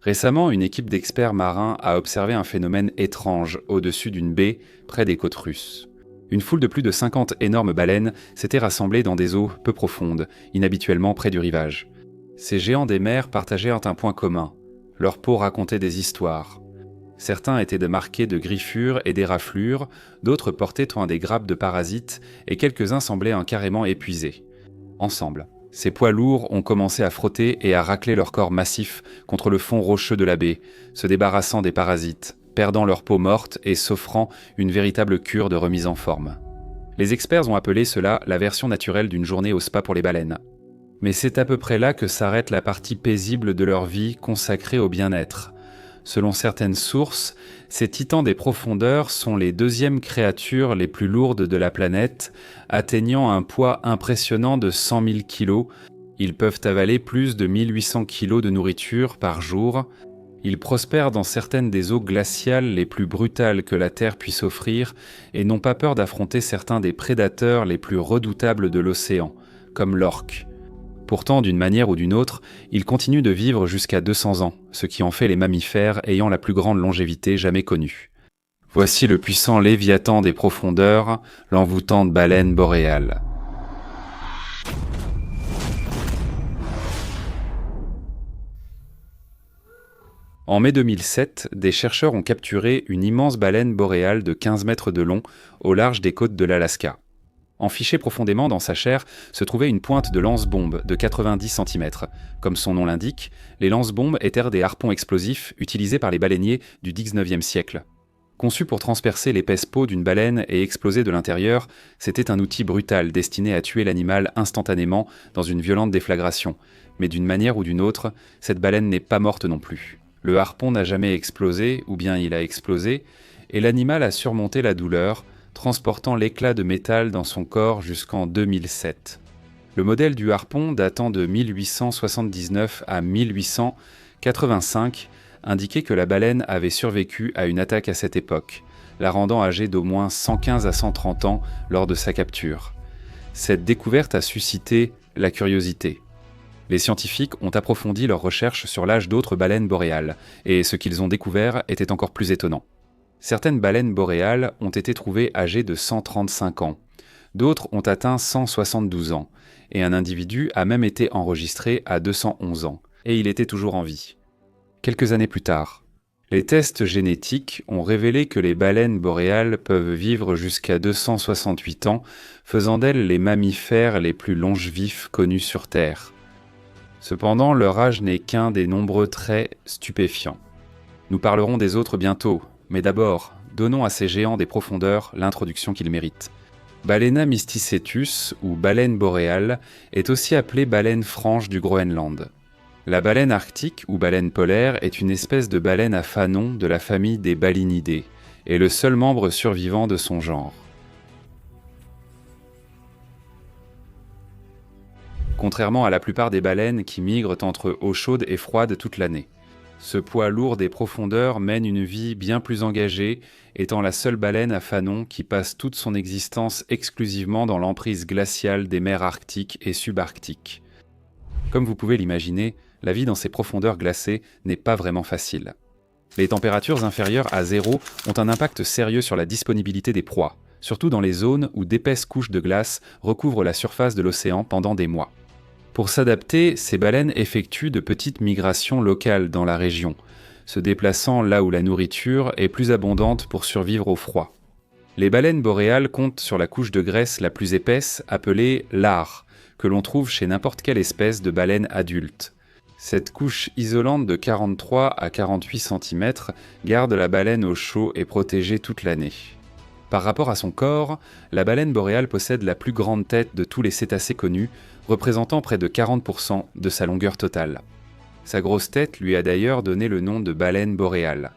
Récemment, une équipe d'experts marins a observé un phénomène étrange au-dessus d'une baie près des côtes russes. Une foule de plus de 50 énormes baleines s'était rassemblée dans des eaux peu profondes, inhabituellement près du rivage. Ces géants des mers partageaient un point commun. Leur peau racontait des histoires. Certains étaient marqués de griffures et d'éraflures, d'autres portaient des grappes de parasites et quelques-uns semblaient carrément épuisés. Ensemble, ces poids lourds ont commencé à frotter et à racler leur corps massif contre le fond rocheux de la baie, se débarrassant des parasites, perdant leur peau morte et s'offrant une véritable cure de remise en forme. Les experts ont appelé cela la version naturelle d'une journée au spa pour les baleines. Mais c'est à peu près là que s'arrête la partie paisible de leur vie consacrée au bien-être. Selon certaines sources, ces titans des profondeurs sont les deuxièmes créatures les plus lourdes de la planète, atteignant un poids impressionnant de 100 000 kg. Ils peuvent avaler plus de 1800 kg de nourriture par jour. Ils prospèrent dans certaines des eaux glaciales les plus brutales que la Terre puisse offrir et n'ont pas peur d'affronter certains des prédateurs les plus redoutables de l'océan, comme l'orque. Pourtant, d'une manière ou d'une autre, ils continuent de vivre jusqu'à 200 ans, ce qui en fait les mammifères ayant la plus grande longévité jamais connue. Voici le puissant léviathan des profondeurs, l'envoûtante baleine boréale. En mai 2007, des chercheurs ont capturé une immense baleine boréale de 15 mètres de long au large des côtes de l'Alaska. Enfichée profondément dans sa chair se trouvait une pointe de lance-bombe de 90 cm. Comme son nom l'indique, les lance-bombes étaient des harpons explosifs utilisés par les baleiniers du XIXe siècle. Conçu pour transpercer l'épaisse peau d'une baleine et exploser de l'intérieur, c'était un outil brutal destiné à tuer l'animal instantanément dans une violente déflagration. Mais d'une manière ou d'une autre, cette baleine n'est pas morte non plus. Le harpon n'a jamais explosé, ou bien il a explosé, et l'animal a surmonté la douleur, transportant l'éclat de métal dans son corps jusqu'en 2007. Le modèle du harpon, datant de 1879 à 1885, indiquait que la baleine avait survécu à une attaque à cette époque, la rendant âgée d'au moins 115 à 130 ans lors de sa capture. Cette découverte a suscité la curiosité. Les scientifiques ont approfondi leurs recherches sur l'âge d'autres baleines boréales, et ce qu'ils ont découvert était encore plus étonnant. Certaines baleines boréales ont été trouvées âgées de 135 ans, d'autres ont atteint 172 ans, et un individu a même été enregistré à 211 ans, et il était toujours en vie. Quelques années plus tard, les tests génétiques ont révélé que les baleines boréales peuvent vivre jusqu'à 268 ans, faisant d'elles les mammifères les plus longevifs connus sur Terre. Cependant, leur âge n'est qu'un des nombreux traits stupéfiants. Nous parlerons des autres bientôt, mais d'abord, donnons à ces géants des profondeurs l'introduction qu'ils méritent. Balena mysticetus, ou baleine boréale, est aussi appelée baleine franche du Groenland. La baleine arctique, ou baleine polaire, est une espèce de baleine à fanon de la famille des Balinidés, et le seul membre survivant de son genre. Contrairement à la plupart des baleines qui migrent entre eau chaude et froide toute l'année. Ce poids lourd des profondeurs mène une vie bien plus engagée, étant la seule baleine à fanon qui passe toute son existence exclusivement dans l'emprise glaciale des mers arctiques et subarctiques. Comme vous pouvez l'imaginer, la vie dans ces profondeurs glacées n'est pas vraiment facile. Les températures inférieures à 0 ont un impact sérieux sur la disponibilité des proies, surtout dans les zones où d'épaisses couches de glace recouvrent la surface de l'océan pendant des mois. Pour s'adapter, ces baleines effectuent de petites migrations locales dans la région, se déplaçant là où la nourriture est plus abondante pour survivre au froid. Les baleines boréales comptent sur la couche de graisse la plus épaisse, appelée l'are, que l'on trouve chez n'importe quelle espèce de baleine adulte. Cette couche isolante de 43 à 48 cm garde la baleine au chaud et protégée toute l'année. Par rapport à son corps, la baleine boréale possède la plus grande tête de tous les cétacés connus, représentant près de 40% de sa longueur totale. Sa grosse tête lui a d'ailleurs donné le nom de baleine boréale.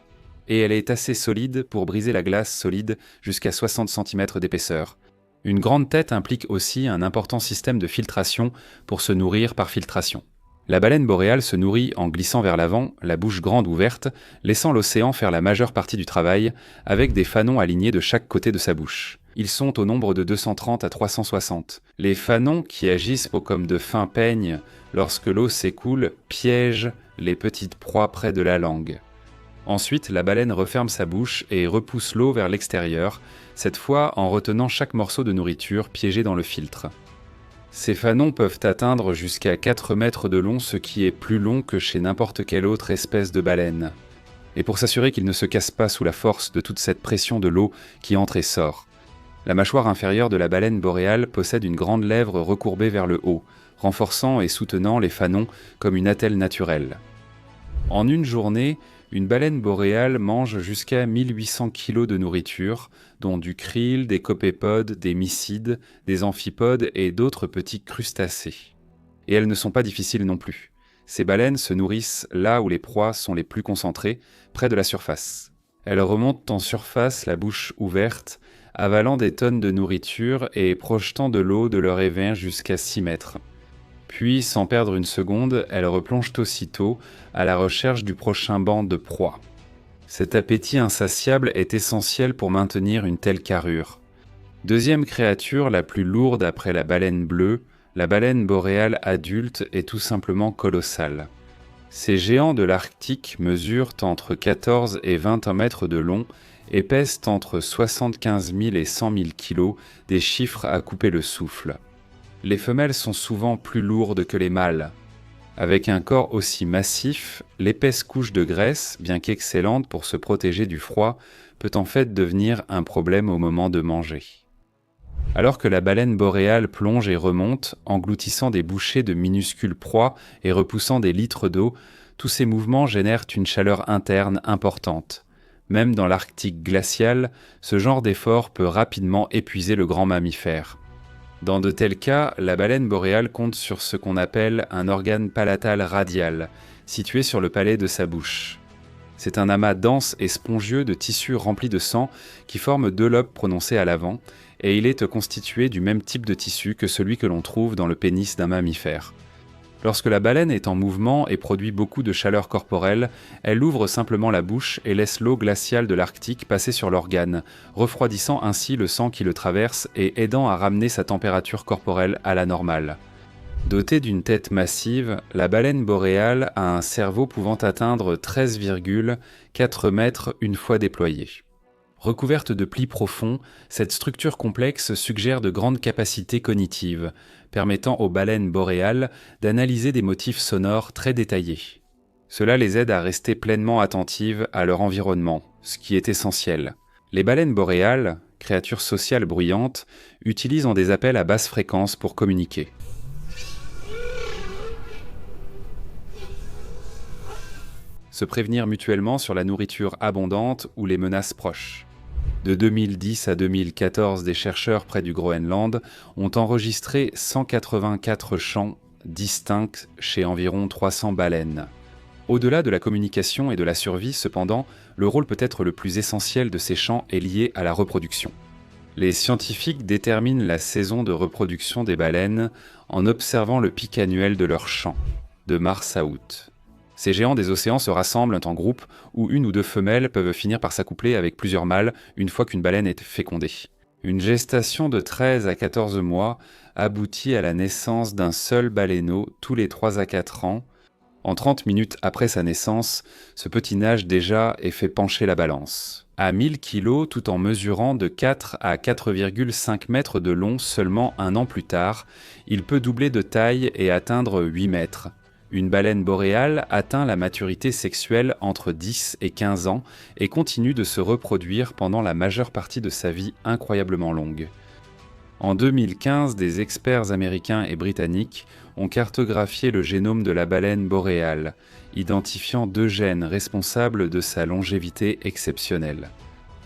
Et elle est assez solide pour briser la glace solide jusqu'à 60 cm d'épaisseur. Une grande tête implique aussi un important système de filtration pour se nourrir par filtration. La baleine boréale se nourrit en glissant vers l'avant, la bouche grande ouverte, laissant l'océan faire la majeure partie du travail, avec des fanons alignés de chaque côté de sa bouche. Ils sont au nombre de 230 à 360. Les fanons, qui agissent comme de fins peignes lorsque l'eau s'écoule, piègent les petites proies près de la langue. Ensuite, la baleine referme sa bouche et repousse l'eau vers l'extérieur, cette fois en retenant chaque morceau de nourriture piégé dans le filtre. Ces fanons peuvent atteindre jusqu'à 4 mètres de long, ce qui est plus long que chez n'importe quelle autre espèce de baleine. Et pour s'assurer qu'ils ne se cassent pas sous la force de toute cette pression de l'eau qui entre et sort. La mâchoire inférieure de la baleine boréale possède une grande lèvre recourbée vers le haut, renforçant et soutenant les fanons comme une attelle naturelle. En une journée, une baleine boréale mange jusqu'à 1800 kg de nourriture, dont du krill, des copépodes, des mysides, des amphipodes et d'autres petits crustacés. Et elles ne sont pas difficiles non plus. Ces baleines se nourrissent là où les proies sont les plus concentrées, près de la surface. Elles remontent en surface la bouche ouverte, avalant des tonnes de nourriture et projetant de l'eau de leur évein jusqu'à 6 mètres. Puis, sans perdre une seconde, elles replongent aussitôt à la recherche du prochain banc de proie. Cet appétit insatiable est essentiel pour maintenir une telle carrure. Deuxième créature la plus lourde après la baleine bleue, la baleine boréale adulte est tout simplement colossale. Ces géants de l'Arctique mesurent entre 14 et 21 mètres de long et pèsent entre 75 000 et 100 000 kilos, des chiffres à couper le souffle. Les femelles sont souvent plus lourdes que les mâles. Avec un corps aussi massif, l'épaisse couche de graisse, bien qu'excellente pour se protéger du froid, peut en fait devenir un problème au moment de manger. Alors que la baleine boréale plonge et remonte, engloutissant des bouchées de minuscules proies et repoussant des litres d'eau, tous ces mouvements génèrent une chaleur interne importante. Même dans l'Arctique glacial, ce genre d'effort peut rapidement épuiser le grand mammifère. Dans de tels cas, la baleine boréale compte sur ce qu'on appelle un organe palatal radial, situé sur le palais de sa bouche. C'est un amas dense et spongieux de tissu rempli de sang qui forme 2 lobes prononcés à l'avant, et il est constitué du même type de tissu que celui que l'on trouve dans le pénis d'un mammifère. Lorsque la baleine est en mouvement et produit beaucoup de chaleur corporelle, elle ouvre simplement la bouche et laisse l'eau glaciale de l'Arctique passer sur l'organe, refroidissant ainsi le sang qui le traverse et aidant à ramener sa température corporelle à la normale. Dotée d'une tête massive, la baleine boréale a un cerveau pouvant atteindre 13,4 mètres une fois déployé. Recouverte de plis profonds, cette structure complexe suggère de grandes capacités cognitives, permettant aux baleines boréales d'analyser des motifs sonores très détaillés. Cela les aide à rester pleinement attentives à leur environnement, ce qui est essentiel. Les baleines boréales, créatures sociales bruyantes, utilisent des appels à basse fréquence pour communiquer. Se prévenir mutuellement sur la nourriture abondante ou les menaces proches. De 2010 à 2014, des chercheurs près du Groenland ont enregistré 184 chants distincts chez environ 300 baleines. Au-delà de la communication et de la survie, cependant, le rôle peut-être le plus essentiel de ces chants est lié à la reproduction. Les scientifiques déterminent la saison de reproduction des baleines en observant le pic annuel de leurs chants, de mars à août. Ces géants des océans se rassemblent en groupes où 1 ou 2 femelles peuvent finir par s'accoupler avec plusieurs mâles une fois qu'une baleine est fécondée. Une gestation de 13 à 14 mois aboutit à la naissance d'un seul baleineau tous les 3 à 4 ans. En 30 minutes après sa naissance, ce petit nage déjà et fait pencher la balance. À 1000 kg, tout en mesurant de 4 à 4,5 mètres de long seulement 1 an plus tard, il peut doubler de taille et atteindre 8 mètres. Une baleine boréale atteint la maturité sexuelle entre 10 et 15 ans et continue de se reproduire pendant la majeure partie de sa vie incroyablement longue. En 2015, des experts américains et britanniques ont cartographié le génome de la baleine boréale, identifiant 2 gènes responsables de sa longévité exceptionnelle.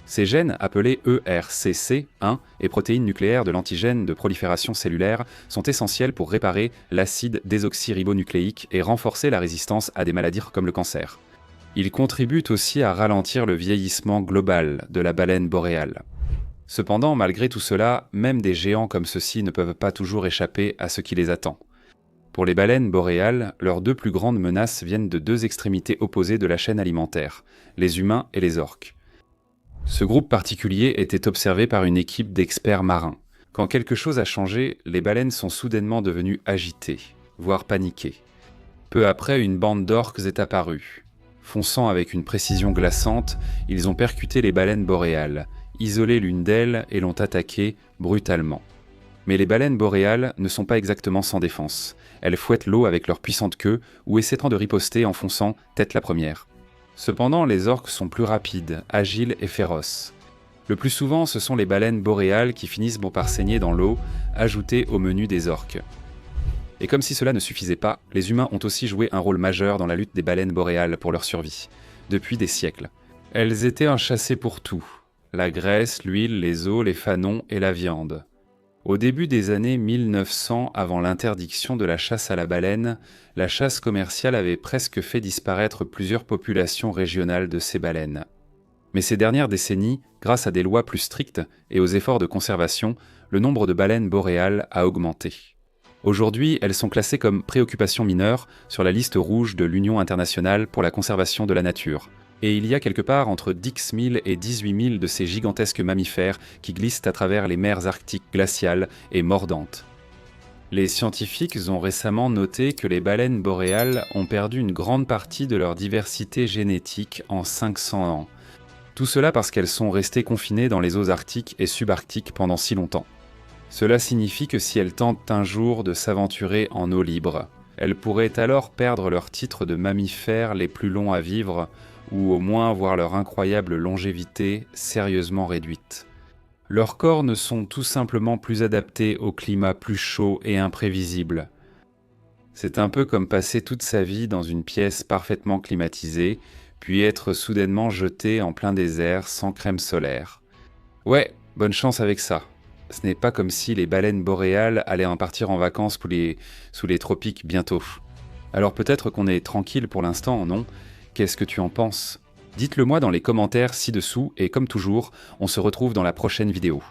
Ces gènes, appelés ERCC1 et protéines nucléaires de l'antigène de prolifération cellulaire, sont essentiels pour réparer l'acide désoxyribonucléique et renforcer la résistance à des maladies comme le cancer. Ils contribuent aussi à ralentir le vieillissement global de la baleine boréale. Cependant, malgré tout cela, même des géants comme ceux-ci ne peuvent pas toujours échapper à ce qui les attend. Pour les baleines boréales, leurs 2 plus grandes menaces viennent de 2 extrémités opposées de la chaîne alimentaire, les humains et les orques. Ce groupe particulier était observé par une équipe d'experts marins. Quand quelque chose a changé, les baleines sont soudainement devenues agitées, voire paniquées. Peu après, une bande d'orques est apparue. Fonçant avec une précision glaçante, ils ont percuté les baleines boréales, isolé l'une d'elles et l'ont attaquée brutalement. Mais les baleines boréales ne sont pas exactement sans défense. Elles fouettent l'eau avec leur puissante queue ou essaient de riposter en fonçant tête la première. Cependant, les orques sont plus rapides, agiles et féroces. Le plus souvent, ce sont les baleines boréales qui finissent par saigner dans l'eau, ajoutées au menu des orques. Et comme si cela ne suffisait pas, les humains ont aussi joué un rôle majeur dans la lutte des baleines boréales pour leur survie, depuis des siècles. Elles étaient un chassé pour tout, la graisse, l'huile, les os, les fanons et la viande. Au début des années 1900, avant l'interdiction de la chasse à la baleine, la chasse commerciale avait presque fait disparaître plusieurs populations régionales de ces baleines. Mais ces dernières décennies, grâce à des lois plus strictes et aux efforts de conservation, le nombre de baleines boréales a augmenté. Aujourd'hui, elles sont classées comme préoccupations mineures sur la liste rouge de l'Union internationale pour la conservation de la nature. Et il y a quelque part entre 10 000 et 18 000 de ces gigantesques mammifères qui glissent à travers les mers arctiques glaciales et mordantes. Les scientifiques ont récemment noté que les baleines boréales ont perdu une grande partie de leur diversité génétique en 500 ans. Tout cela parce qu'elles sont restées confinées dans les eaux arctiques et subarctiques pendant si longtemps. Cela signifie que si elles tentent un jour de s'aventurer en eau libre, elles pourraient alors perdre leur titre de mammifères les plus longs à vivre, ou au moins voir leur incroyable longévité sérieusement réduite. Leurs corps ne sont tout simplement plus adaptés au climat plus chaud et imprévisible. C'est un peu comme passer toute sa vie dans une pièce parfaitement climatisée, puis être soudainement jeté en plein désert sans crème solaire. Ouais, bonne chance avec ça. Ce n'est pas comme si les baleines boréales allaient en partir en vacances sous les tropiques bientôt. Alors peut-être qu'on est tranquille pour l'instant, non ? Qu'est-ce que tu en penses ? Dites-le moi dans les commentaires ci-dessous et comme toujours, on se retrouve dans la prochaine vidéo.